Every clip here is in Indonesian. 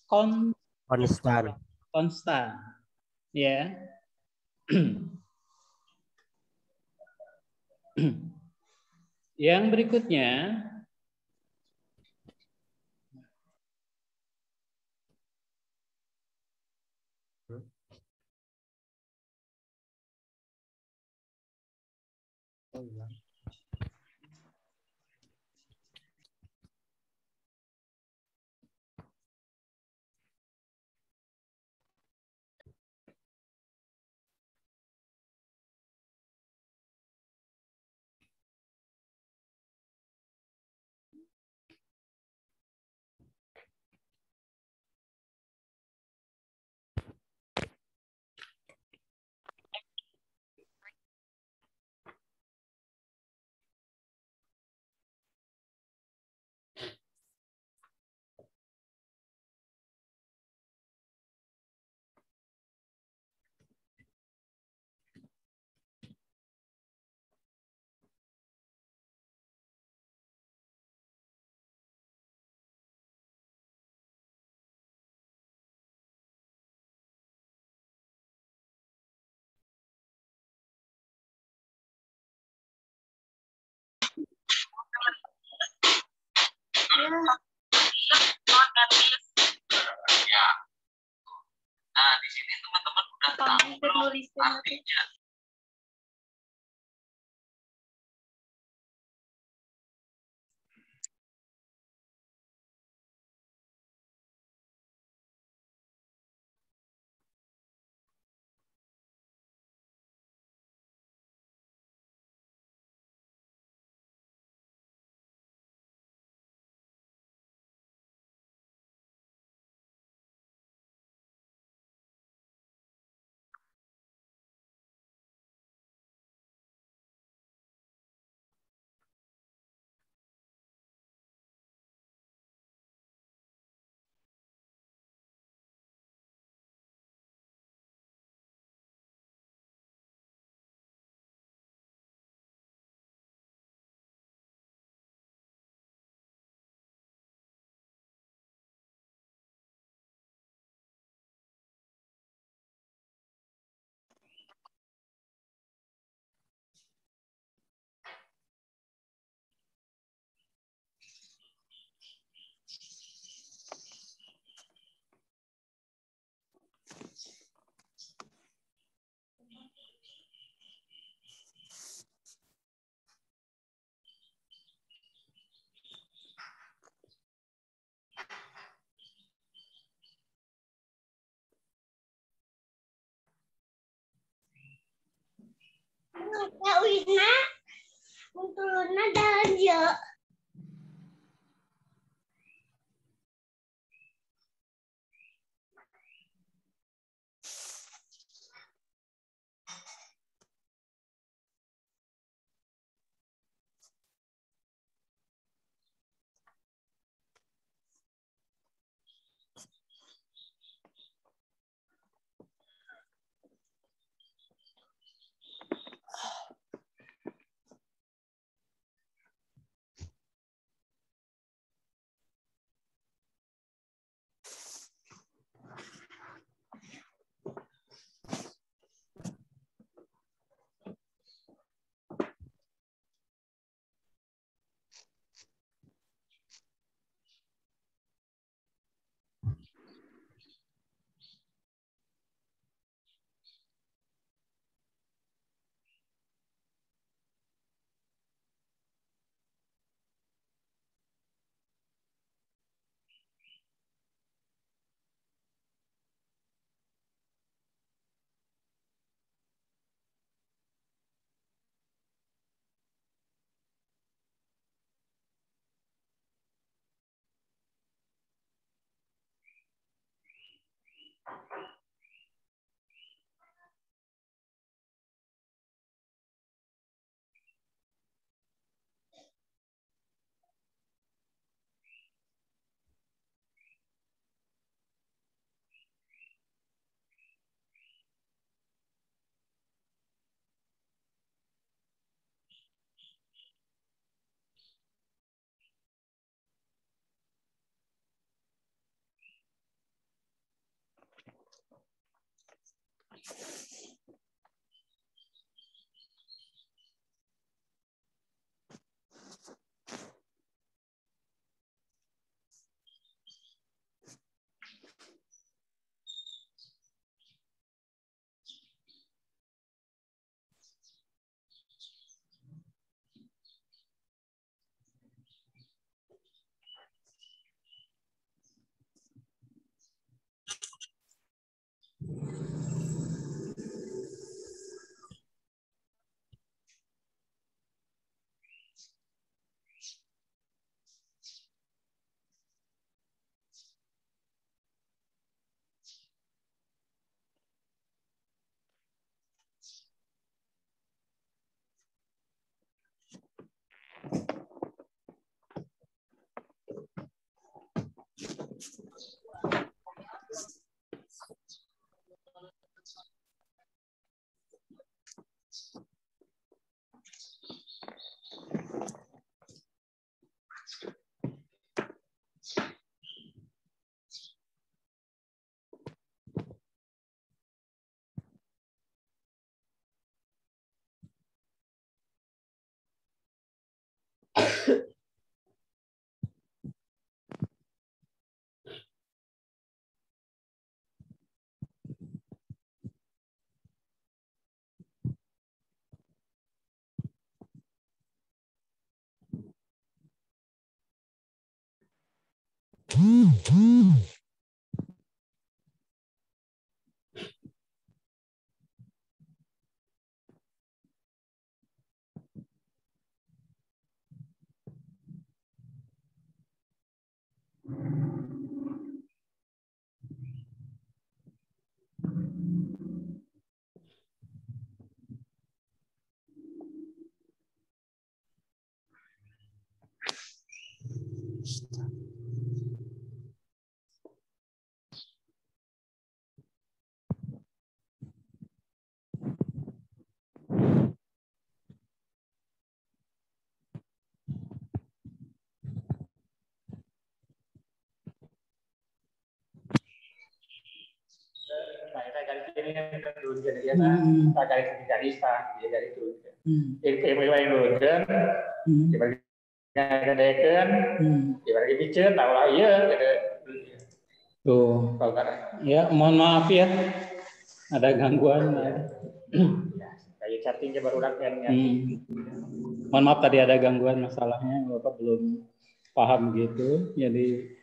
konstan. Konstan. Ya. Yang berikutnya ya. Nah, di sini teman-teman udah tahu belum artinya. Ya Wina, untuluna belanja. Tuh, ya mohon maaf ya, ada gangguan. Kayak chattingnya baru latihan. Mohon maaf tadi ada gangguan masalahnya, Bapak belum paham gitu, jadi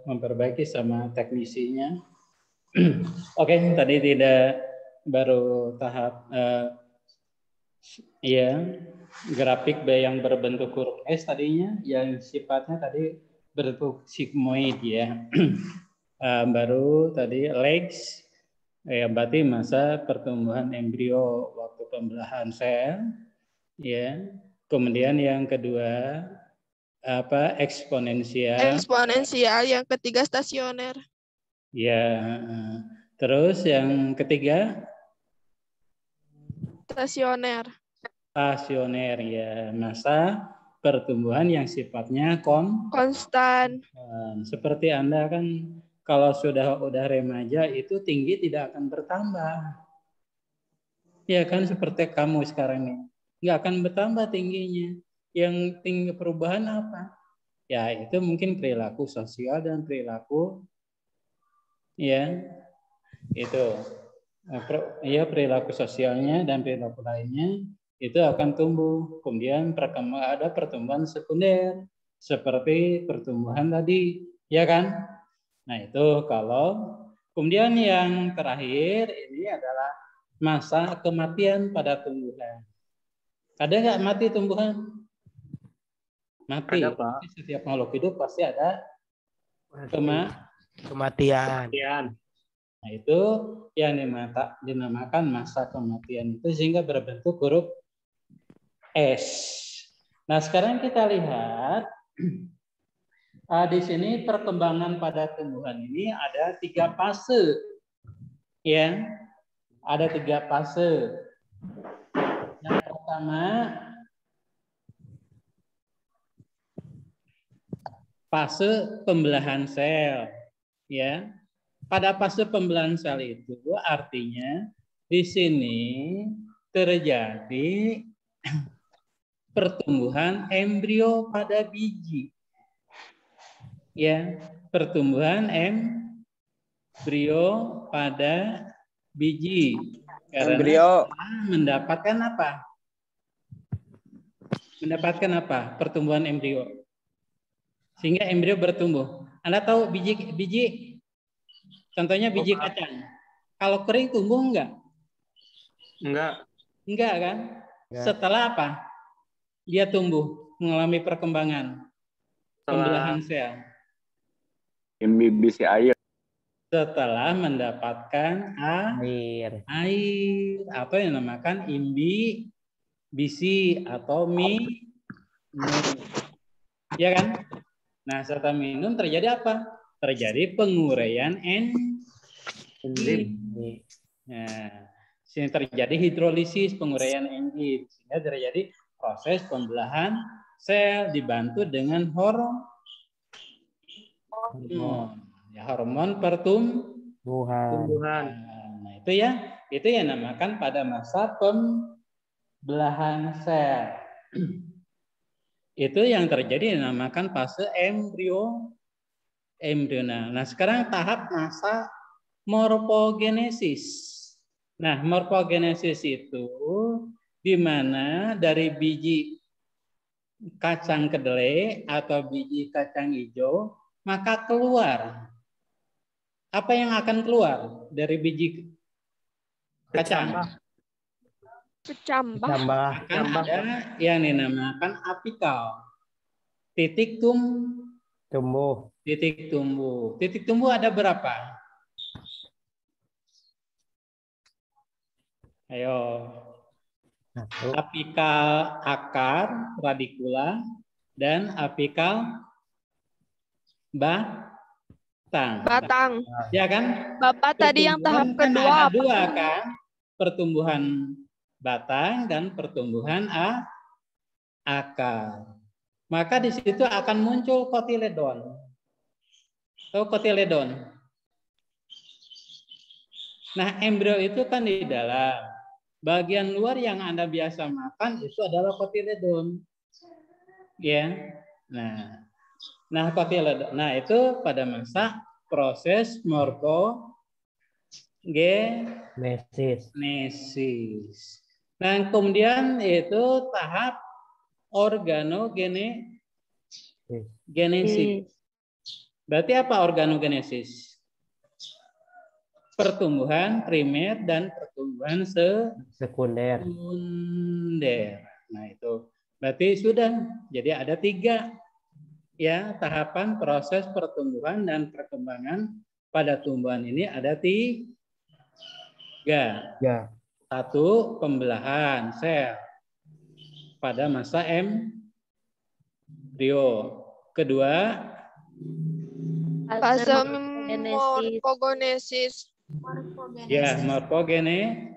memperbaiki sama teknisinya. Oke, tadi tidak baru tahap grafik yang berbentuk huruf S tadinya, yang sifatnya tadi berbentuk sigmoid ya. Baru tadi legs, ya berarti masa pertumbuhan embrio waktu pembelahan sel, ya. Kemudian yang kedua eksponensial. Eksponensial, yang ketiga stasioner. Ya, terus yang ketiga stasioner. Stasioner ya, masa pertumbuhan yang sifatnya konstan. Seperti Anda kan kalau udah remaja itu tinggi tidak akan bertambah. Ya kan seperti kamu sekarang nih, nggak akan bertambah tingginya. Yang tinggi perubahan apa? Ya itu mungkin perilaku sosial dan perilaku perilaku sosialnya dan perilaku lainnya itu akan tumbuh. Kemudian ada pertumbuhan sekunder seperti pertumbuhan tadi, ya kan? Nah itu kalau kemudian yang terakhir ini adalah masa kematian pada tumbuhan. Ada nggak mati tumbuhan? Mati. Ada, Pak. Setiap makhluk hidup pasti ada kematian. Nah itu yang dinamakan masa kematian itu sehingga berbentuk huruf S. Nah sekarang kita lihat di sini perkembangan pada tumbuhan ini ada 3 fase, ya, ada 3 fase. Yang pertama fase pembelahan sel, ya. Pada fase pembelahan sel itu artinya di sini terjadi pertumbuhan embrio pada biji. Ya, pertumbuhan embrio pada biji. Karena mendapatkan apa? Mendapatkan apa? Pertumbuhan embrio. Sehingga embrio bertumbuh. Anda tahu biji contohnya biji kacang. Kalau kering tumbuh enggak? Enggak. Enggak kan? Setelah apa? Dia tumbuh, mengalami perkembangan. Pembelahan sel. Imbibisi air. Setelah mendapatkan air. Apa yang dinamakan imbibisi atau minum. Ya kan? Nah, setelah minum terjadi apa? Terjadi penguraian enzim. Nah, sini terjadi hidrolisis, penguraian enzim. Sehingga terjadi proses pembelahan sel dibantu dengan hormon. Ya, hormon pertumbuhan. Nah, itu yang namakan pada masa pembelahan sel. Itu yang terjadi dinamakan fase embrional. Nah, sekarang tahap masa morfogenesis. Nah, morfogenesis itu di mana dari biji kacang kedelai atau biji kacang hijau maka keluar. Apa yang akan keluar dari biji kacang? Kecambah. Akan ada yang dinamakan apikal. Titik tumbuh. Titik tumbuh. Titik tumbuh ada berapa? Ayo. Apikal akar, radikula, dan apikal batang. Ya kan? Bapak tadi yang tahap kedua ada dua kan? Pertumbuhan batang dan pertumbuhan akar. Maka di situ akan muncul kotiledon. Tahu kotiledon? Nah, embrio itu kan di dalam. Bagian luar yang Anda biasa makan itu adalah kotiledon. Ya. Nah, kotiledon. Nah, itu pada masa proses morfogenesis. Nah, kemudian itu tahap organogenesis. Berarti apa organogenesis? Pertumbuhan primer dan pertumbuhan sekunder. Nah, itu berarti sudah. Jadi ada 3 ya tahapan proses pertumbuhan dan perkembangan pada tumbuhan ini ada 3. 1, pembelahan sel pada masa embrio. Kedua, fase morfogenesis. Ya, morfogenesis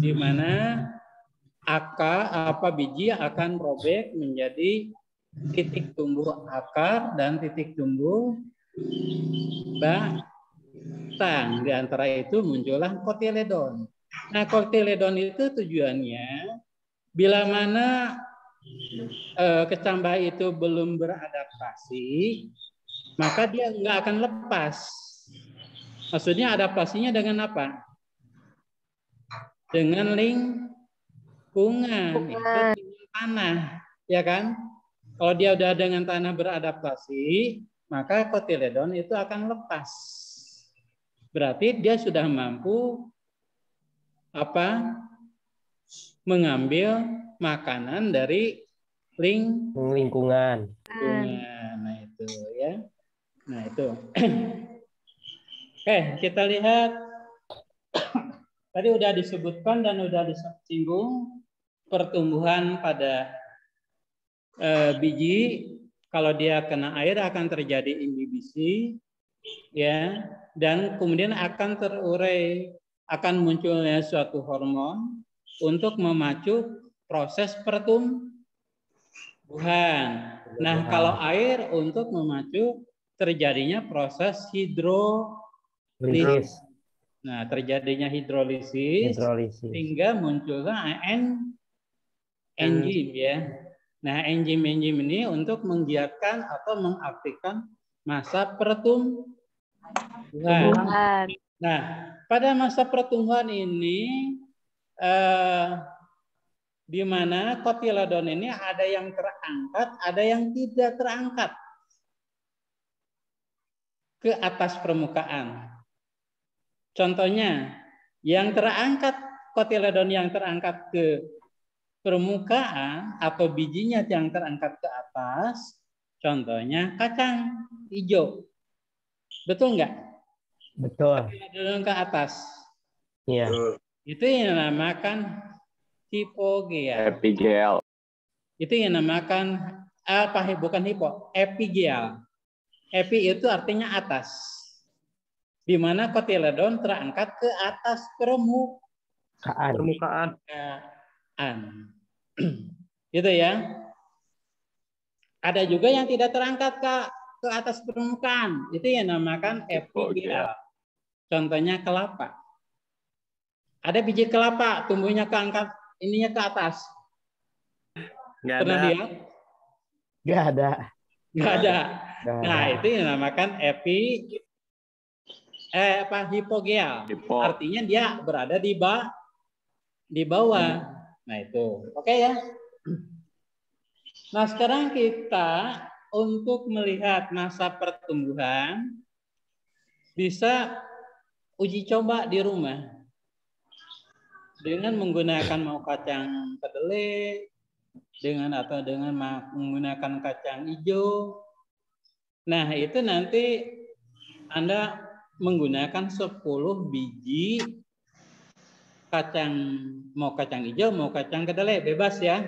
di mana biji akan robek menjadi titik tumbuh akar dan titik tumbuh batang. Di antara itu muncullah kotiledon. Nah, kotiledon itu tujuannya bila mana kecambah itu belum beradaptasi, maka dia nggak akan lepas. Maksudnya adaptasinya dengan apa? Dengan lingkungan, itu dengan tanah, ya kan? Kalau dia udah dengan tanah beradaptasi, maka kotiledon itu akan lepas. Berarti dia sudah mampu mengambil makanan dari lingkungan. Nah, itu ya. Nah, itu. Oke, kita lihat. Tadi udah disebutkan dan udah disinggung pertumbuhan pada biji. Kalau dia kena air akan terjadi imbibisi, ya, dan kemudian akan terurai, akan munculnya suatu hormon untuk memacu proses pertumbuhan. Nah, kalau air untuk memacu terjadinya proses hidrolisis. Nah, terjadinya hidrolisis sehingga munculnya enzim ya. Nah, enzim-enzim ini untuk menggiatkan atau mengaktifkan masa pertumbuhan. Nah, pada masa pertumbuhan ini di mana kotiledon ini ada yang terangkat, ada yang tidak terangkat ke atas permukaan. Contohnya, yang terangkat, kotiledon yang terangkat ke permukaan atau bijinya yang terangkat ke atas, contohnya kacang hijau. Betul nggak? Betul. Kotiledon ke atas. Iya. Itu yang dinamakan hipogea. Epigel. Itu yang dinamakan epigel. Epi itu artinya atas. Di mana kotiledon terangkat ke atas permukaan. Gitu ya. Ada juga yang tidak terangkat ke atas permukaan. Itu yang dinamakan epigel. Contohnya kelapa. Ada biji kelapa tumbuhnya keangkat ininya ke atas. Nggak Pernah ada. lihat? Nggak ada. Nggak ada. Nggak Nah, ada. itu yang dinamakan hipogel. Artinya dia berada di bawah. Nah, itu. Oke ya. Nah, sekarang kita untuk melihat masa pertumbuhan bisa uji coba di rumah dengan menggunakan mau kacang kedelai dengan menggunakan kacang hijau. Nah, itu nanti Anda menggunakan 10 biji kacang, mau kacang hijau, mau kacang kedelai, bebas ya.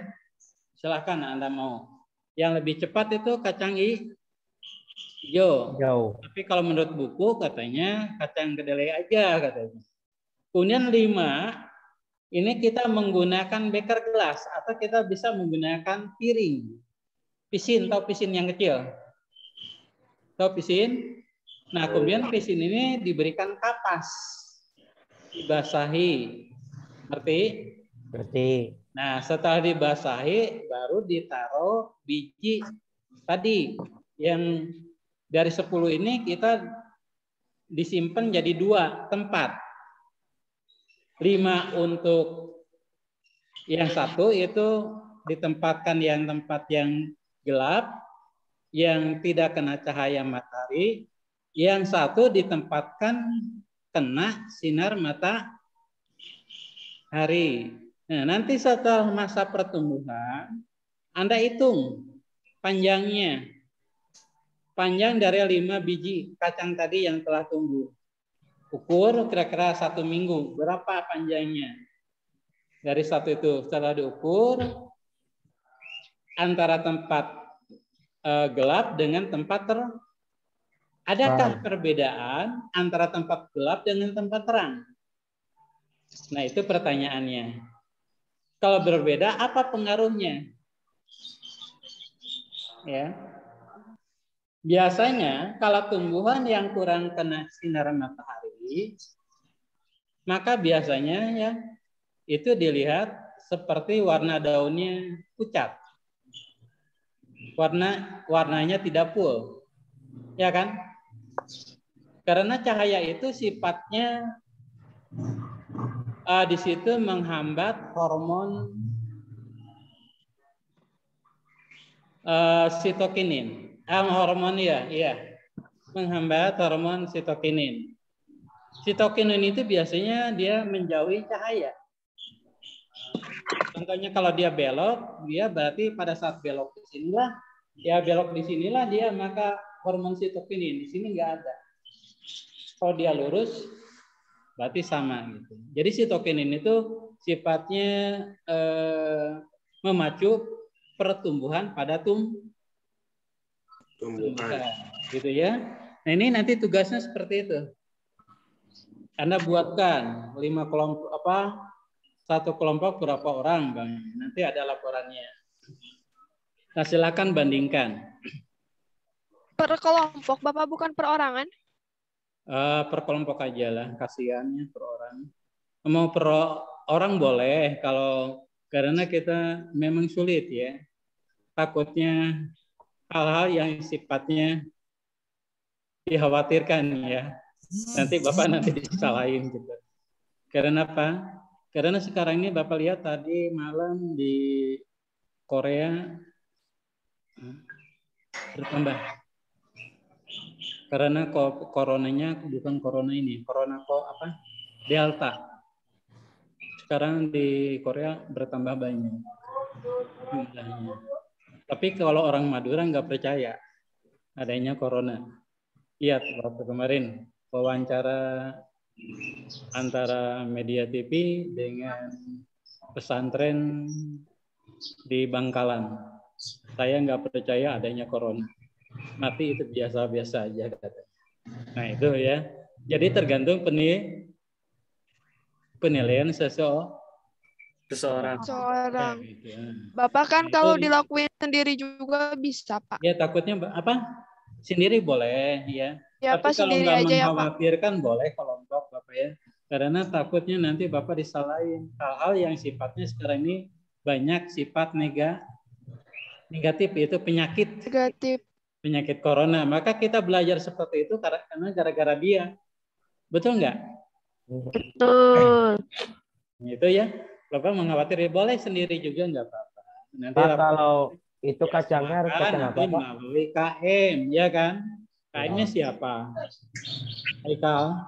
Silahkan Anda mau. Yang lebih cepat itu kacang hijau. Tapi kalau menurut buku katanya kacang kedelai aja katanya. Kemudian 5, ini kita menggunakan beker gelas atau kita bisa menggunakan piring. Pisin, tahu pisin yang kecil? Tahu pisin? Nah, kemudian pisin ini diberikan kapas. Dibasahi. Ngerti? Nah, setelah dibasahi baru ditaruh biji tadi yang dari 10 ini kita disimpan jadi 2 tempat. 5 untuk yang 1 itu ditempatkan yang tempat yang gelap, yang tidak kena cahaya matahari. Yang 1 ditempatkan kena sinar matahari. Nah, nanti setelah masa pertumbuhan, Anda hitung panjangnya. Panjang dari 5 biji kacang tadi yang telah tumbuh. Ukur kira-kira 1 minggu. Berapa panjangnya? Dari 1 itu setelah diukur, antara tempat gelap dengan tempat terang. Adakah perbedaan antara tempat gelap dengan tempat terang? Nah, itu pertanyaannya. Kalau berbeda, apa pengaruhnya? Ya. Biasanya kalau tumbuhan yang kurang kena sinar matahari, maka biasanya ya itu dilihat seperti warna daunnya pucat. Warnanya tidak full. Ya kan? Karena cahaya itu sifatnya di situ menghambat hormon sitokinin. Hormon menghambat hormon sitokinin. Sitokinin itu biasanya dia menjauhi cahaya. Contohnya kalau dia belok, dia berarti pada saat belok di sinilah dia maka hormon sitokinin di sini nggak ada. Kalau dia lurus, berarti sama gitu. Jadi sitokinin itu sifatnya memacu pertumbuhan pada tumbuhan, gitu ya. Nah, ini nanti tugasnya seperti itu. Anda buatkan 5 kelompok satu kelompok berapa orang, Bang? Nanti ada laporannya. Nah, silakan bandingkan. Per kelompok, Bapak, bukan perorangan? Per kelompok aja lah, kasihannya per orang. Mau per orang boleh kalau karena kita memang sulit ya. Takutnya hal-hal yang sifatnya dikhawatirkan ya. Nanti Bapak nanti disalahin gitu. Karena apa? Karena sekarang ini Bapak lihat tadi malam di Korea bertambah. Karena coronanya bukan corona ini, corona kok apa? Delta. Sekarang di Korea bertambah banyak jumlahnya. Tapi kalau orang Madura nggak percaya adanya corona. Lihat waktu kemarin wawancara antara media TV dengan pesantren di Bangkalan. Saya nggak percaya adanya corona. Mati itu biasa-biasa aja katanya. Nah itu ya. Jadi tergantung penilaian seseorang. Seorang. Ya, gitu. Bapak kan Nah, kalau itu- dilakuin sendiri juga bisa, Pak. Ya takutnya apa? Sendiri boleh ya. Ya, Tapi Pak, kalau sendiri nggak aja ya, Pak. mengkhawatirkan boleh kelompok Bapak ya. Karena takutnya nanti Bapak disalahin. Hal-hal yang sifatnya sekarang ini banyak sifat negatif, itu penyakit corona. Maka kita belajar seperti itu karena gara-gara dia. Betul nggak? Betul. Itu ya. Bapak mengkhawatir boleh sendiri juga nggak apa-apa. Nanti Pak, kalau itu kacangnya harus makan kacang apa, nanti Pak? melalui KM, ya kan? KM-nya siapa? Haikal,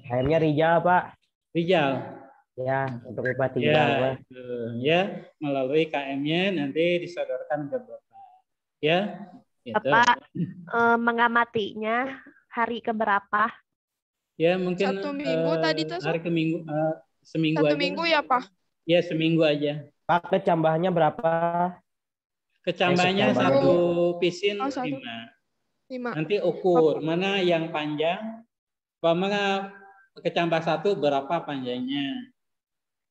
Ayamnya Rijal, Pak. Rijal. Ya, untuk IPA 3, Ya, Pak. itu. Ya, melalui KM-nya nanti disodorkan ke Bapak. Ya, gitu. Bapak mengamatinya hari keberapa? Ya, mungkin 1 minggu tadi tuh, hari ke minggu, seminggu 1 aja. minggu ya, Pak? Ya, seminggu aja. Pak, kecambahnya berapa? Kecambahnya kecambahnya. 1 pisin Oh, 1. 5. 5. Nanti ukur mana yang panjang, mana kecambah 1 berapa panjangnya.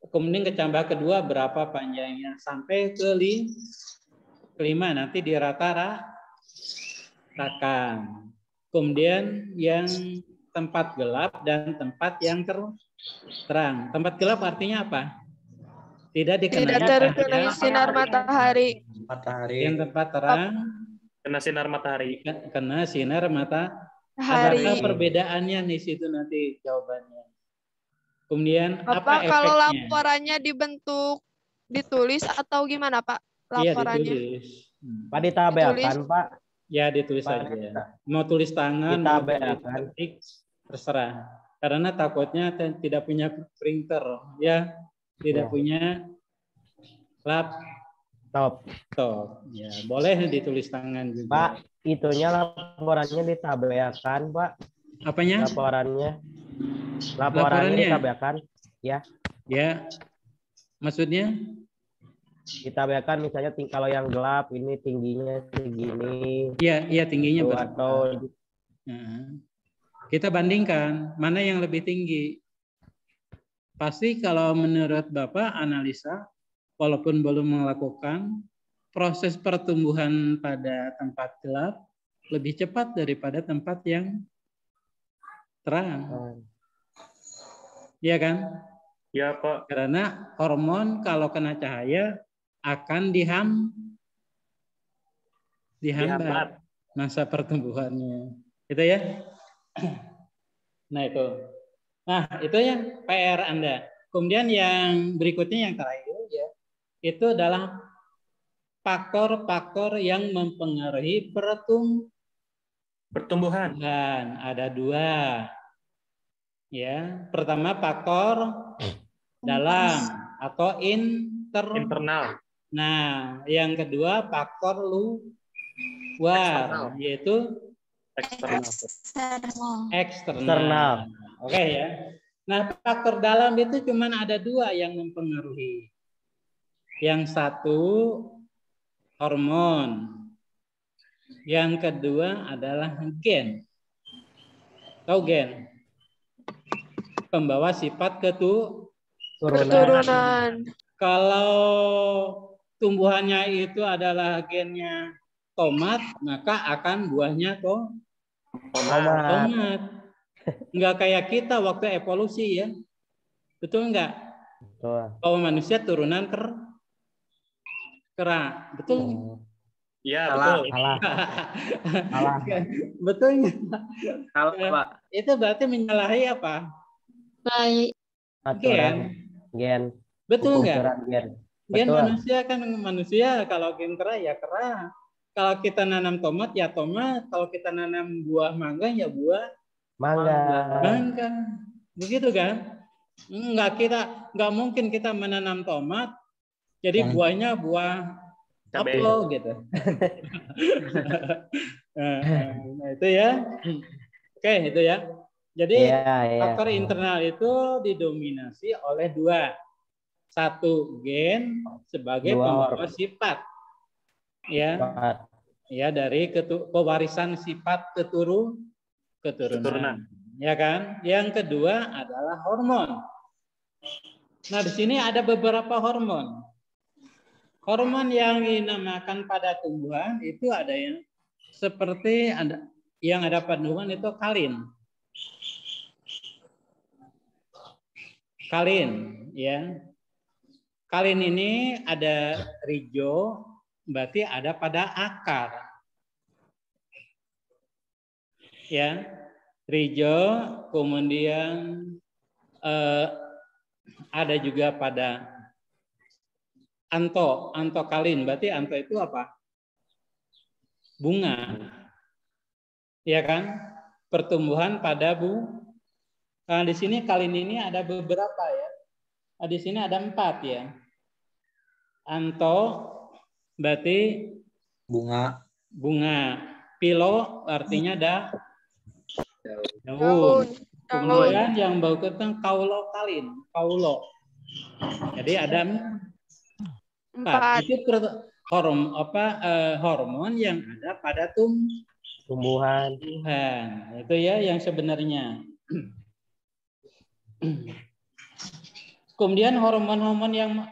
Kemudian kecambah kedua berapa panjangnya sampai ke 5 nanti dirata-ratakan. Kemudian yang tempat gelap dan tempat yang terang. Tempat gelap artinya apa? Tidak Tidak dikenai terkena sinar matahari. Yang tempat terang Kena sinar matahari. kena sinar matahari. Hari. Adakah perbedaannya di situ nanti jawabannya? Kemudian Bapak, apa kalau efeknya? laporannya ditulis atau gimana, Pak? Iya, Laporannya. ditulis. Pak, ditabelkan, Ditulis. Pak. Ya, ditulis Pak, aja. Mau tulis tangan, mau tulis ditabelkan. ketik, terserah. Karena takutnya tidak punya printer, ya, tidak Ya. punya laptop. Top. Ya, boleh ditulis tangan juga. Pak, itunya laporannya ditabelkan, Pak. Apanya? Laporannya Laporannya? ditabelkan. Ya, Ya, maksudnya? ditabelkan misalnya kalau yang gelap ini tingginya segini. Iya tingginya Tuh, berapa? atau Nah, kita bandingkan mana yang lebih tinggi. Pasti kalau menurut Bapak analisa, walaupun belum melakukan, proses pertumbuhan pada tempat gelap lebih cepat daripada tempat yang terang. Iya kan? Ya, Pak. Karena hormon kalau kena cahaya akan dihambat masa pertumbuhannya. Itu ya. Nah itu. Nah itu yang PR Anda. Kemudian yang berikutnya yang terakhir ya, itu adalah faktor-faktor yang mempengaruhi Pertumbuhan. Dan ada 2. Ya, pertama faktor dalam atau Internal. Nah, yang kedua faktor luar, yaitu eksternal. Oke ya. Nah, faktor dalam itu cuma ada 2 yang mempengaruhi. Yang satu hormon. Yang kedua adalah gen. Tahu gen? Pembawa sifat Keturunan. Kalau tumbuhannya itu adalah gennya tomat, maka akan buahnya Tomat. tomat. Enggak kayak kita waktu evolusi ya. Betul enggak? Betul. Bahwa manusia turunan kera. Betul? Iya, Salah. betul. Salah. Salah. Betul enggak? Salah, Pak. Itu berarti menyalahi apa? Baik. Aturan gen. Betul Hukum enggak? aturan gen. Gen Betul. manusia kan manusia, kalau gen kera ya kera. Kalau kita nanam tomat ya tomat, kalau kita nanam buah mangga ya buah Mangga. mangga. Begitu kan? Enggak mungkin kita menanam tomat jadi buahnya buah Cabai. apel gitu. Nah, itu ya. Oke, itu ya. Jadi Iya. faktor internal itu didominasi oleh dua. Satu gen sebagai pembawa sifat. Ya. Ya, dari pewarisan sifat keturunan. Ya kan? Yang kedua adalah hormon. Nah, di sini ada beberapa hormon. Hormon yang dinamakan pada tumbuhan itu ada yang seperti yang ada pada tumbuhan itu kalin. Kalin, ya. Kalin ini ada rijo, berarti ada pada akar. Ya, rijo, kemudian ada juga pada antokalin, berarti anto itu apa? Bunga. Ya kan? Pertumbuhan pada Nah, di sini kalin ini ada beberapa ya. Nah, di sini ada 4 ya. Anto berarti bunga. Pilo artinya daun. Kemudian yang bau keteng kaulo. Jadi ada 4. Itu hormon yang ada pada tumbuhan. Itu ya yang sebenarnya. Kemudian hormon-hormon yang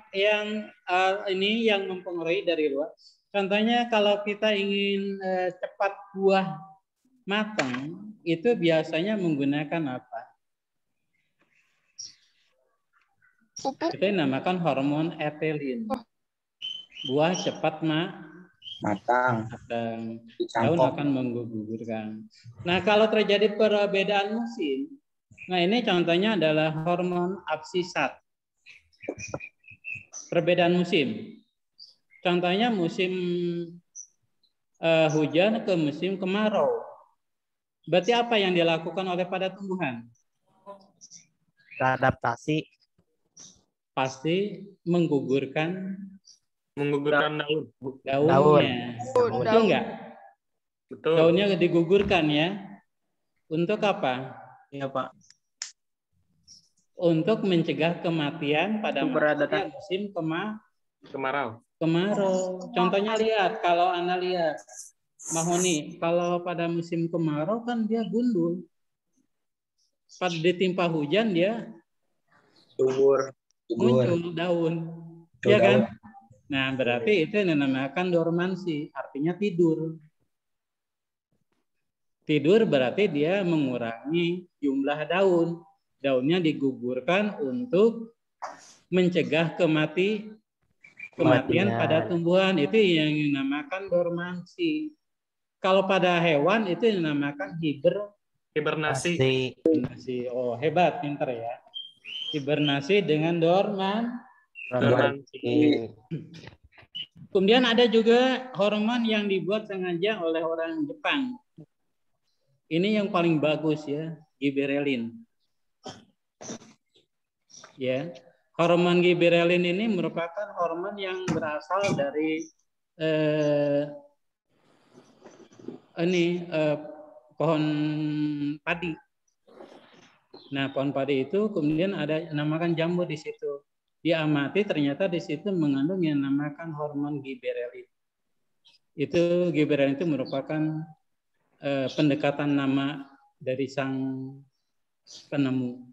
ini yang mempengaruhi dari luar. Contohnya kalau kita ingin cepat buah matang, itu biasanya menggunakan apa? Pupuk. Kita namakan hormon etilen. Buah cepat matang. Daun akan menggugurkan. Nah, kalau terjadi perbedaan musim, nah ini contohnya adalah hormon absisat. Perbedaan musim. Contohnya musim hujan ke musim kemarau. Berarti apa yang dilakukan oleh pada tumbuhan? Adaptasi. Pasti menggugurkan daunnya. Betul enggak? Betul. Daunnya digugurkan ya. Untuk apa? Iya, Pak. Untuk mencegah kematian pada musim kemarau. Contohnya lihat, kalau Anda lihat mahoni, kalau pada musim kemarau kan dia gundul. Pada ditimpa hujan dia muncul daun. Iya kan? Nah, berarti itu yang dinamakan dormansi, artinya tidur. Tidur berarti dia mengurangi jumlah daun. Daunnya digugurkan untuk mencegah kematian pada tumbuhan. Itu yang dinamakan dormansi. Kalau pada hewan itu yang dinamakan hibernasi. Oh, hebat, pinter ya. Hibernasi dengan dormansi. Kemudian ada juga hormon yang dibuat sengaja oleh orang Jepang. Ini yang paling bagus ya, giberelin. Ya, hormon giberelin ini merupakan hormon yang berasal dari pohon padi. Nah, pohon padi itu kemudian ada namakan jambu di situ. Diamati ternyata di situ mengandung yang namakan hormon giberelin. Itu giberelin itu merupakan pendekatan nama dari sang penemu.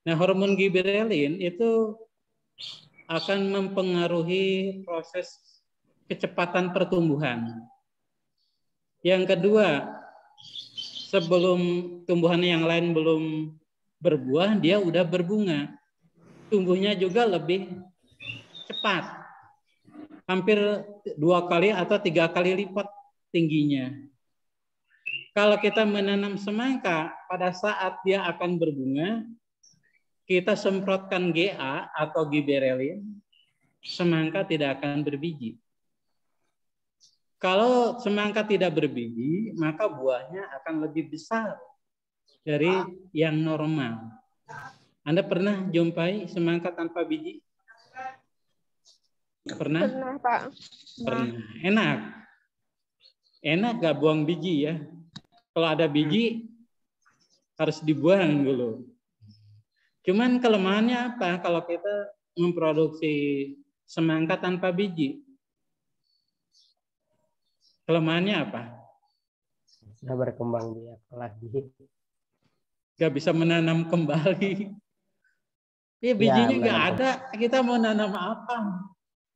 Nah, hormon giberelin itu akan mempengaruhi proses kecepatan pertumbuhan. Yang kedua, sebelum tumbuhan yang lain belum berbuah, dia udah berbunga. Tumbuhnya juga lebih cepat. Hampir 2 kali atau 3 kali lipat tingginya. Kalau kita menanam semangka, pada saat dia akan berbunga, kita semprotkan GA atau giberellin, semangka tidak akan berbiji. Kalau semangka tidak berbiji, maka buahnya akan lebih besar dari yang normal. Anda pernah jumpai semangka tanpa biji? Pernah? Pernah, Pak. Pernah. Enak. Enak gak buang biji ya? Kalau ada biji, harus dibuang dulu. Cuman kelemahannya apa? Kalau kita memproduksi semangka tanpa biji, kelemahannya apa? Sudah berkembang biak lagi. Gak bisa menanam kembali. Ya bijinya gak ada. Kita mau nanam apa?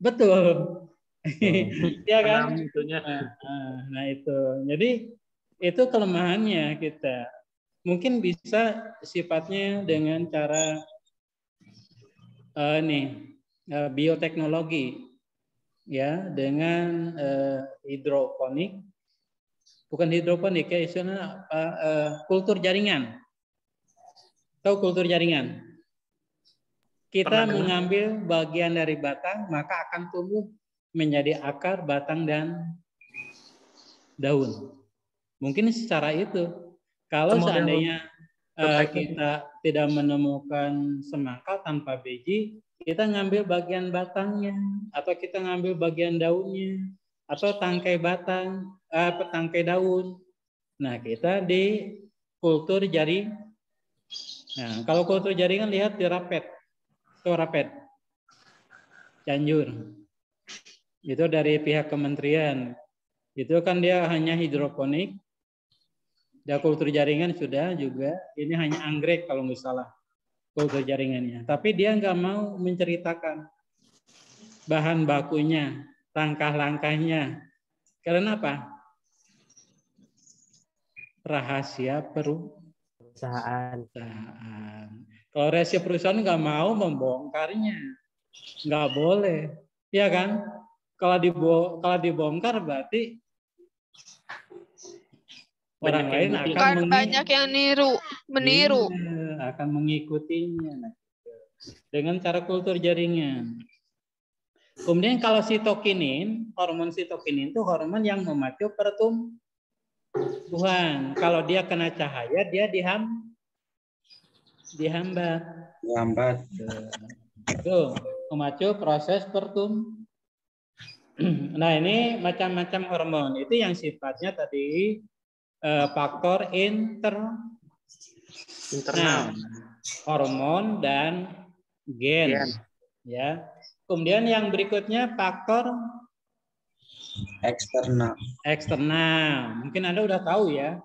Betul. Ya kan? Nah itu. Jadi itu kelemahannya kita. Mungkin bisa sifatnya dengan cara bioteknologi. Ya, dengan hidroponik, bukan hidroponik ya, istilahnya kultur jaringan. Tahu kultur jaringan? Kita mengambil bagian dari batang, maka akan tumbuh menjadi akar, batang, dan daun. Mungkin secara itu. Kalau seandainya kita tidak menemukan semangka tanpa biji, kita ngambil bagian batangnya, atau kita ngambil bagian daunnya, atau tangkai batang, tangkai daun. Nah, kita di kultur jaring. Nah, kalau kultur jaringan lihat di Rapet, itu Rapet, Cianjur. Itu dari pihak kementerian. Itu kan dia hanya hidroponik. Dia kultur jaringan sudah juga. Ini hanya anggrek kalau nggak salah. Kultur jaringannya, tapi dia nggak mau menceritakan bahan bakunya, langkah-langkahnya. Karena apa? Rahasia perusahaan. Kalau rahasia perusahaan nggak mau membongkarnya, nggak boleh, ya kan? Kalau dibongkar berarti orang lain akan banyak yang meniru. Iya, akan mengikutinya dengan cara kultur jaringan. Kemudian kalau sitokinin, hormon sitokinin itu hormon yang memacu pertumbuhan. Kalau dia kena cahaya, dia dihambat. Itu memacu proses pertumbuhan. Nah, ini macam-macam hormon. Itu yang sifatnya tadi faktor internal, hormon dan gen. Ya. Kemudian yang berikutnya faktor eksternal. Mungkin Anda udah tahu ya.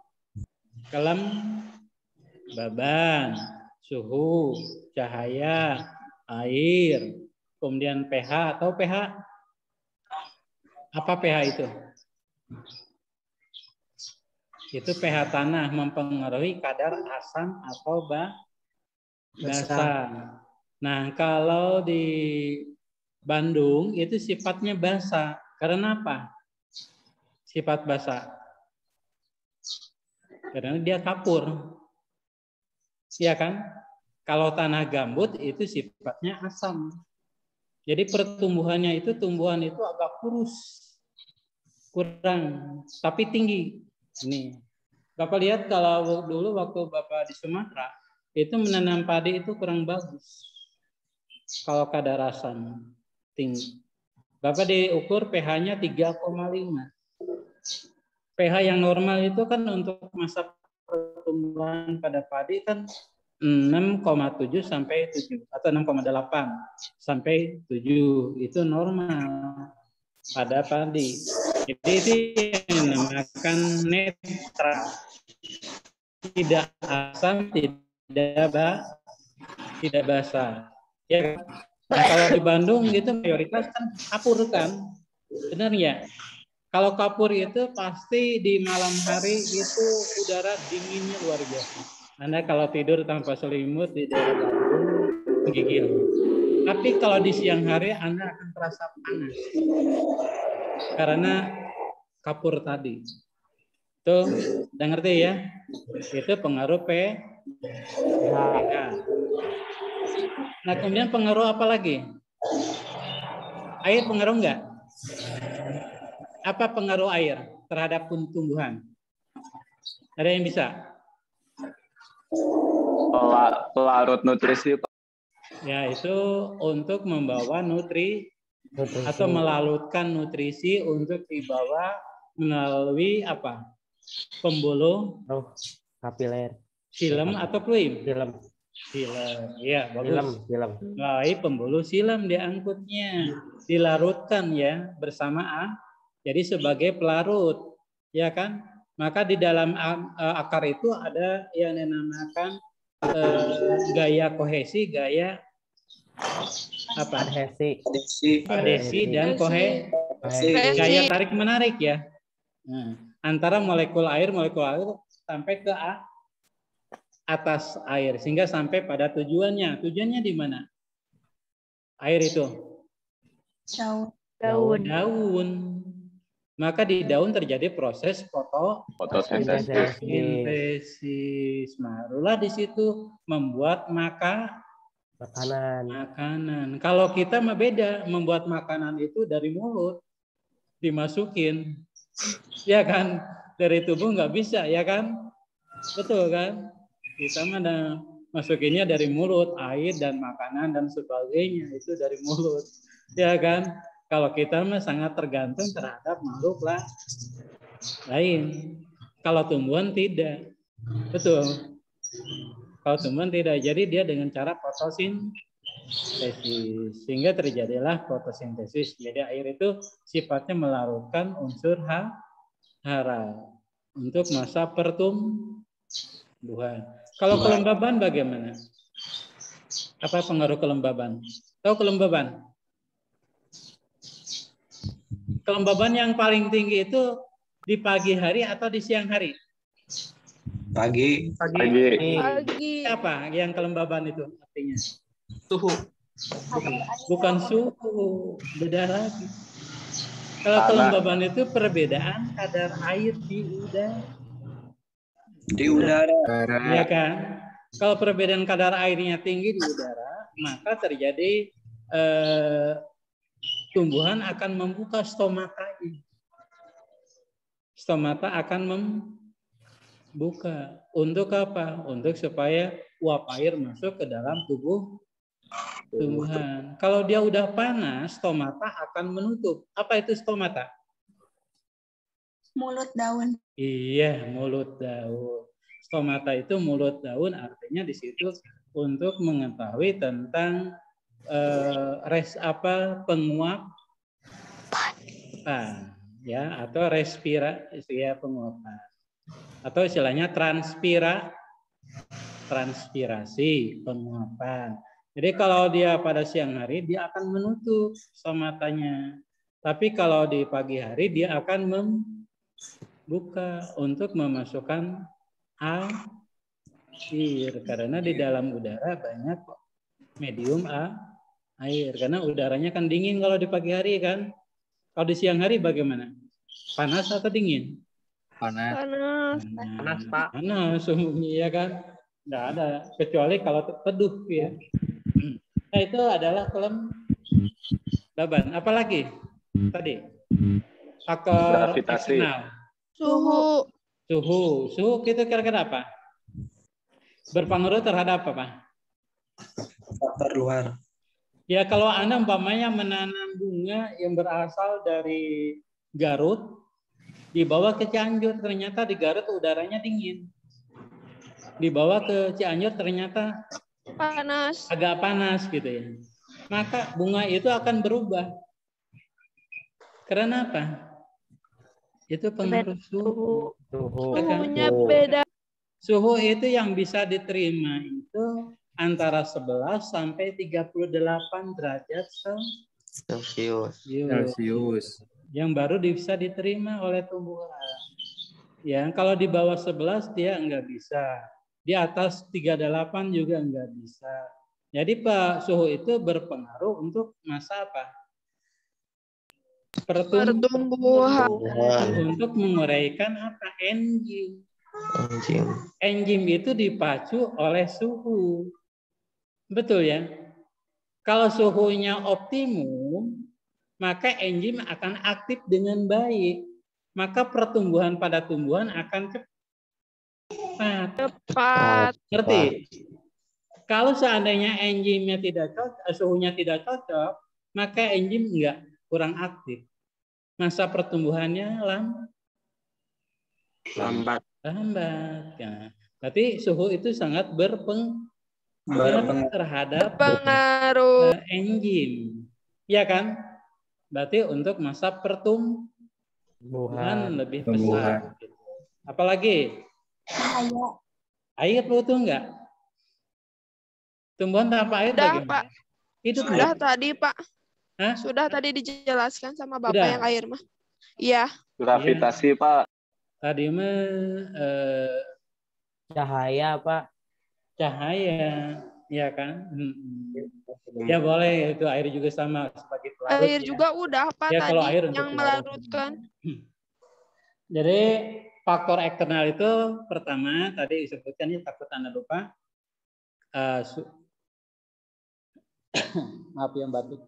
Kelembaban, suhu, cahaya, air, kemudian pH atau pH. Apa pH itu? Itu pH tanah mempengaruhi kadar asam atau basa. Nah, kalau di Bandung itu sifatnya basa. Karena apa? Sifat basa. Karena dia kapur. Iya kan? Kalau tanah gambut itu sifatnya asam. Jadi pertumbuhannya itu agak kurus. Kurang, tapi tinggi. Ini, Bapak lihat kalau dulu waktu Bapak di Sumatera, itu menanam padi itu kurang bagus. Kalau kadar asam tinggi. Bapak diukur pH-nya 3,5. pH yang normal itu kan untuk masa pertumbuhan pada padi kan 6,7 sampai 7 atau 6,8 sampai 7 itu normal pada padi. Jadi itu yang dinamakan netral, tidak asam, tidak basah. Ya, nah, kalau di Bandung itu mayoritas kan kapur kan, benar ya? Kalau kapur itu pasti di malam hari itu udara dinginnya luar biasa. Anda kalau tidur tanpa selimut di daerah Bandung menggigil. Tapi kalau di siang hari Anda akan terasa panas karena kapur tadi. Tuh, udah ngerti ya? Itu pengaruh pH. Nah, kemudian pengaruh apa lagi? Air pengaruh enggak? Apa pengaruh air terhadap tumbuhan? Ada yang bisa? Pelarut nutrisi. Ya, itu untuk membawa nutrisi atau melarutkan nutrisi untuk dibawa melalui apa? Pembuluh kapiler. Xilem atau fluid? Xilem. Ya, bagus. Xilem. Melalui pembuluh xilem diangkutnya, dilarutkan ya bersama jadi sebagai pelarut, ya kan? Maka di dalam akar itu ada yang dinamakan gaya kohesi, gaya apa? Adhesi dan gaya tarik menarik ya. Nah, antara molekul air sampai ke atas air sehingga sampai pada tujuannya. Tujuannya di mana? Air itu daun. Maka di daun terjadi proses fotosintesis. Barulah di situ membuat makanan. Kalau kita mah beda, membuat makanan itu dari mulut dimasukin, ya kan? Dari tubuh nggak bisa, ya kan? Betul kan? Kita mah masukinnya dari mulut, air dan makanan dan sebagainya itu dari mulut, ya kan? Kalau kita mah sangat tergantung terhadap makhluk lain. Kalau tumbuhan tidak. Betul. Kalau tumbuhan tidak. Jadi dia dengan cara fotosintesis. Sehingga terjadilah fotosintesis. Jadi air itu sifatnya melarutkan unsur hara untuk masa pertumbuhan. Kalau kelembaban bagaimana? Apa pengaruh kelembaban? Tahu kelembaban? Kelembaban yang paling tinggi itu di pagi hari atau di siang hari? Pagi. Apa yang kelembaban itu artinya? Suhu. Bukan suhu, beda lagi. Kalau kelembaban itu perbedaan kadar air di udara. Ya kan? Kalau perbedaan kadar airnya tinggi di udara, maka terjadi tumbuhan akan membuka stomatanya. Stomata akan membuka. Untuk apa? Untuk supaya uap air masuk ke dalam tubuh tumbuhan. Kalau dia udah panas, stomata akan menutup. Apa itu stomata? Mulut daun. Iya, mulut daun. Stomata itu mulut daun, artinya di situ untuk mengetahui tentang penguapan ya, atau respirasi ya, penguapan, atau istilahnya transpirasi penguapan. Jadi kalau dia pada siang hari dia akan menutup stomatanya, tapi kalau di pagi hari dia akan membuka untuk memasukkan air, karena di dalam udara banyak medium air, karena udaranya kan dingin kalau di pagi hari kan. Kalau di siang hari bagaimana? Panas atau dingin? Panas, Pak. Panas umumnya, ya kan? Nggak ada, kecuali kalau teduh ya. Nah, itu adalah kelembaban. Apalagi tadi? Faktor eksternal. Suhu itu kira-kira apa? Berpengaruh terhadap apa? Faktor luar. Ya, kalau Anda umpamanya menanam bunga yang berasal dari Garut, dibawa ke Cianjur, ternyata di Garut udaranya dingin. Dibawa ke Cianjur ternyata agak panas gitu ya. Maka bunga itu akan berubah. Karena apa? Itu pengaruh suhu. Suhunya beda. Suhu itu yang bisa diterima itu antara 11 sampai 38 derajat Celcius. yang baru bisa diterima oleh tumbuhan. Ya, kalau di bawah 11 dia enggak bisa. Di atas 38 juga enggak bisa. Jadi Pak, suhu itu berpengaruh untuk masa apa? Pertumbuhan. Untuk menguraikan apa? Enzim. Enzim itu dipacu oleh suhu. Betul ya? Kalau suhunya optimum, maka enzim akan aktif dengan baik. Maka pertumbuhan pada tumbuhan akan cepat. Ngerti? Kalau seandainya enzimnya tidak cocok, suhunya tidak cocok, maka enzim enggak kurang aktif. Masa pertumbuhannya lambat. Ya. Berarti suhu itu sangat berpengaruh terhadap enzim. Ya kan? Berarti untuk masa pertumbuhan lebih besar. Apalagi? Air butuh enggak? Tumbuhan tanpa air bagaimana? Pak. Hidup Sudah enggak? tadi, Pak. Hah? Sudah tadi dijelaskan sama Bapak Sudah? yang air mah. Iya. Gravitasi, Pak. Tadi mah Cahaya, Pak. Cahaya, ya kan? Ya boleh, itu air juga sama sebagai pelarut. Air ya. juga udah, Pak, Ya, tadi kalau air untuk yang melarutkan. Jadi faktor eksternal itu pertama tadi disebutkan, ya takut Anda lupa. Maaf yang batuk.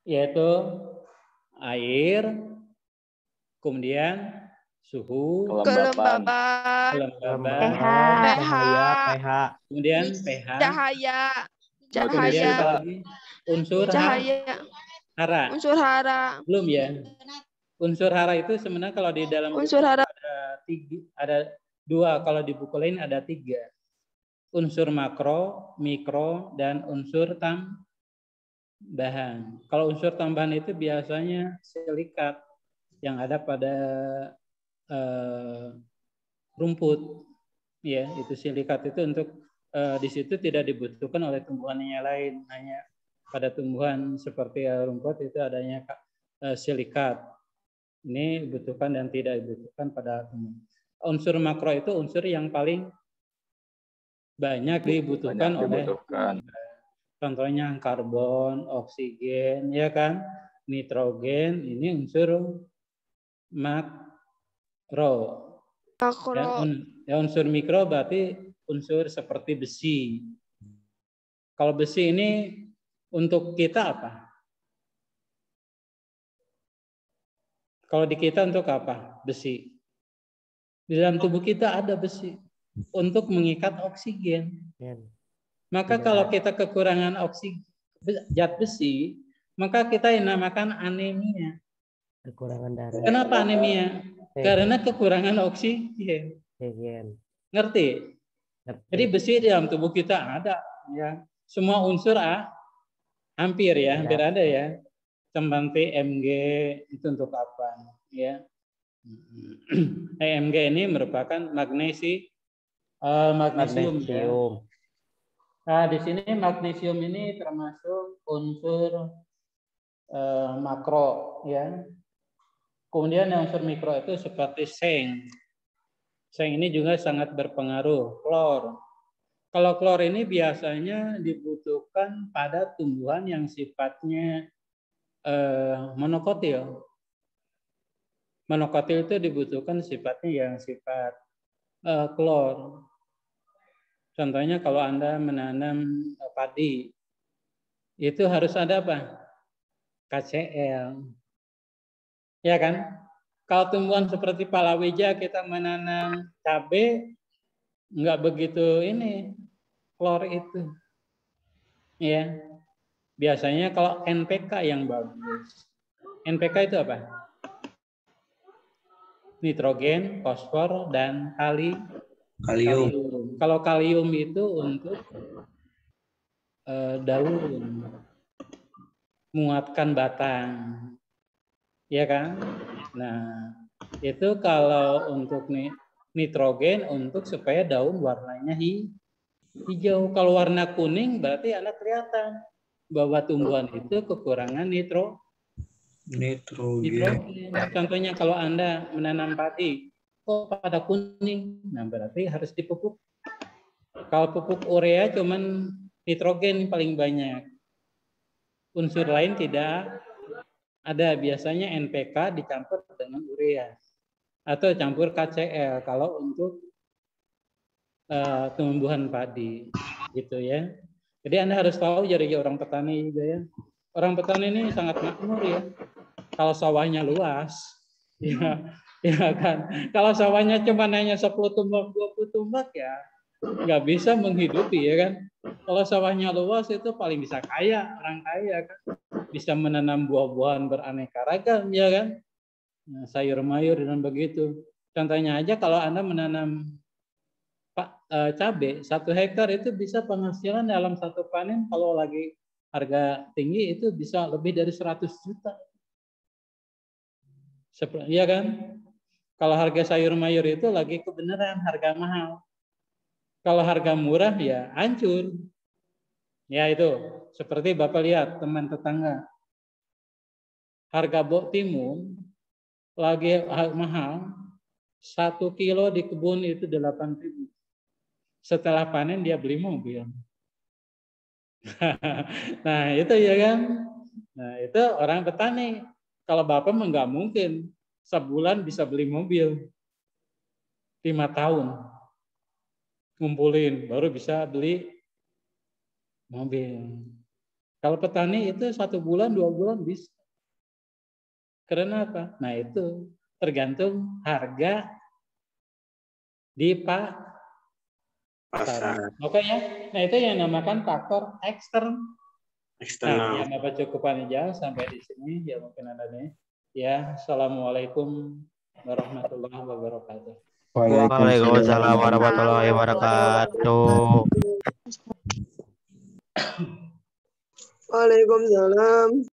Yaitu air, kemudian suhu, kelembaban, pH, kemudian pH, cahaya, unsur hara. Unsur hara. Belum ya? Unsur hara itu sebenarnya kalau di dalam unsur hara ada 2, kalau di buku lain ada 3. Unsur makro, mikro, dan unsur tambahan. Kalau unsur tambahan itu biasanya silikat yang ada pada rumput. Ya, itu silikat itu untuk di situ tidak dibutuhkan oleh tumbuhan yang lain, hanya pada tumbuhan seperti rumput itu adanya silikat. Ini dibutuhkan dan tidak dibutuhkan pada tumbuhan. Unsur makro itu unsur yang paling banyak dibutuhkan oleh contohnya karbon, oksigen, ya kan, nitrogen, ini unsur makro. Ya, unsur mikro berarti unsur seperti besi. Kalau besi ini untuk kita apa? Kalau di kita untuk apa? Besi. Di dalam tubuh kita ada besi untuk mengikat oksigen. Maka kalau kita kekurangan oksigen, zat besi, maka kita yang namakan anemia. Kekurangan darah. Kenapa anemia? Karena kekurangan oksigen. Ngerti? Jadi besi di dalam tubuh kita ada, ya. Semua unsur hampir ada ya. Seperti Mg itu untuk apa? Ya. Mg ini merupakan magnesium. Ya. Nah, di sini magnesium ini termasuk unsur makro, ya. Kemudian yang unsur mikro itu seperti seng. Seng ini juga sangat berpengaruh. Klor. Kalau klor ini biasanya dibutuhkan pada tumbuhan yang sifatnya monokotil. Monokotil itu dibutuhkan sifatnya yang sifat klor. Contohnya kalau Anda menanam padi, itu harus ada apa? KCl. Ya kan? Kalau tumbuhan seperti palawija kita menanam cabai, nggak begitu ini klor itu. Ya. Biasanya kalau NPK yang bagus. NPK itu apa? Nitrogen, fosfor, dan kalium. Kalau kalium itu untuk daun, menguatkan batang, ya kan? Nah, itu kalau untuk nitrogen untuk supaya daun warnanya hijau. Kalau warna kuning berarti Anda kelihatan bahwa tumbuhan itu kekurangan Nitrogen. Nitrogen. Contohnya kalau Anda menanam padi, kok pada kuning? Nah, berarti harus dipupuk. Kalau pupuk urea cuman nitrogen paling banyak. Unsur lain tidak ada. Biasanya NPK dicampur dengan urea atau campur KCl kalau untuk tumbuhan padi, gitu ya. Jadi Anda harus tahu jadi orang petani juga ya. Orang petani ini sangat makmur ya. Kalau sawahnya luas, ya kan. Kalau sawahnya cuma hanya 10 tumbak, 20 tumbak ya nggak bisa menghidupi ya kan. Kalau sawahnya luas itu paling bisa kaya, orang kaya kan. Bisa menanam buah-buahan beraneka ragam ya kan. Nah, sayur mayur dan begitu. Contohnya aja kalau Anda menanam cabai 1 hektar itu bisa penghasilan dalam satu panen kalau lagi harga tinggi itu bisa lebih dari 100 juta. Iya kan? Kalau harga sayur mayur itu lagi kebenaran harga mahal. Kalau harga murah ya hancur. Ya itu, seperti Bapak lihat teman tetangga. Harga bok timun lagi mahal, 1 kilo di kebun itu 8.000. Setelah panen dia beli mobil. Nah itu ya kan. Nah itu orang petani. Kalau Bapak nggak mungkin sebulan bisa beli mobil. 5 tahun ngumpulin baru bisa beli mobil. Kalau petani itu 1 bulan 2 bulan bisa. Karena apa? Nah itu tergantung harga di pasar. Oke ya. Nah itu yang dinamakan faktor eksternal. Nah, ya Bapak cukupan aja sampai di sini ya mungkin ada nih. Ya, assalamualaikum warahmatullahi wabarakatuh. Waalaikumsalam warahmatullahi wabarakatuh. Waalaikumsalam.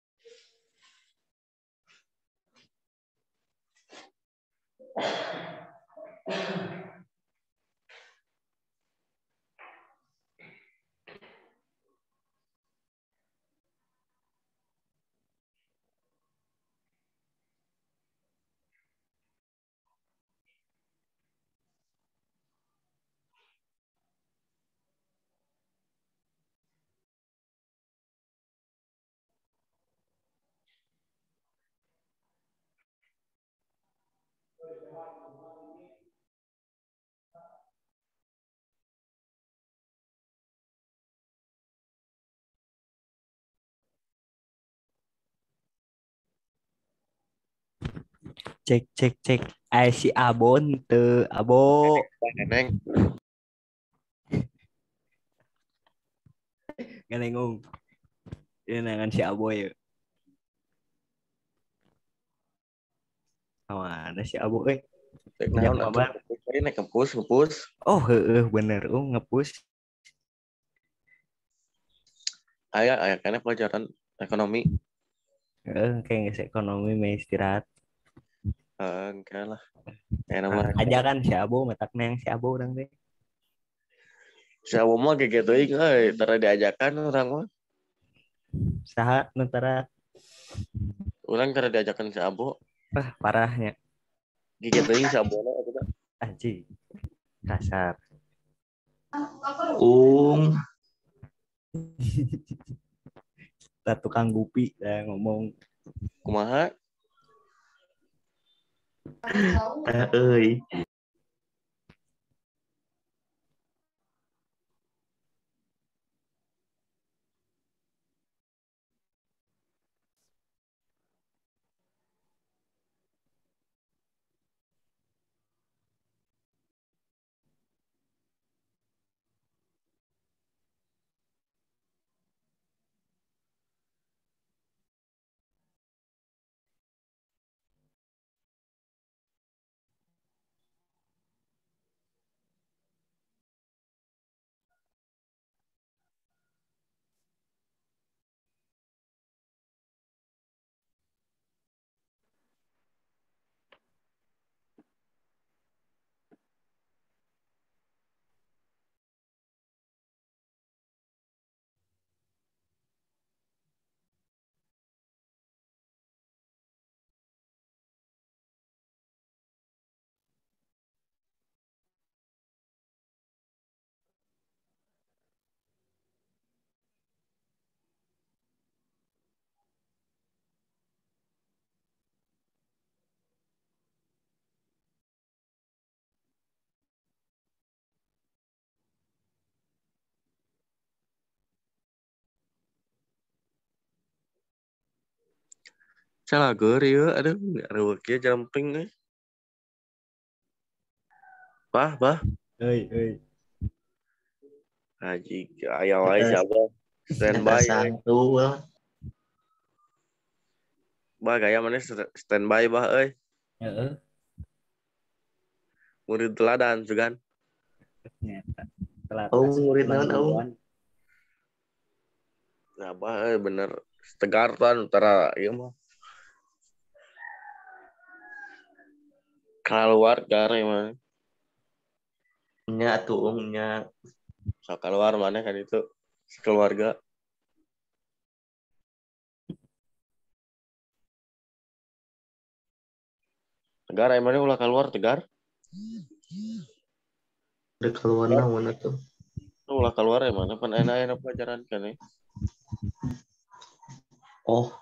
Cek cek cek. Si Abon te Abo. Neng. Ganengung. Ini nangan si Abo ya. Mana si Abo Banyak kabar. Ini ngepus. Oh, bener. Ngepus. Aya karena pelajaran ekonomi. Kayak nggak ekonomi mah istirahat. Enggak lah. Aja kan si Abo metak neng si Abo orang deh. Si Abo mah kayak gitu tara diajakan orang mah. Saha nentara. Orang tara diajakan si Abo. Parahnya. Gitu si Abo na eta. Anjing. Kasar. Tukang gupi ngomong kumaha? Salah ya, aduh, nggak rewek ya jumping nih. Bah. Euy. Haji, aya wae siapa? Standby. Satu. Bah, gaya mana standby bah, euy. Heeh. Murid teladan juga. Nyata. Telat. Murid naon. Nah, bah, bener. Tegar tuan utara, iya mah. Keluar gara emang. Nya tuh nya. So keluar mana kan itu sekeluarga. Tegar emangnya ulah keluar Tegar. Udah keluar naon tuh. Ulah keluar emangnya pan enak pelajaran kan ya. Oh.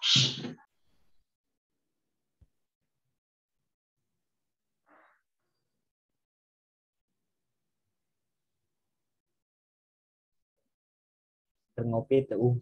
Ngopi tuh.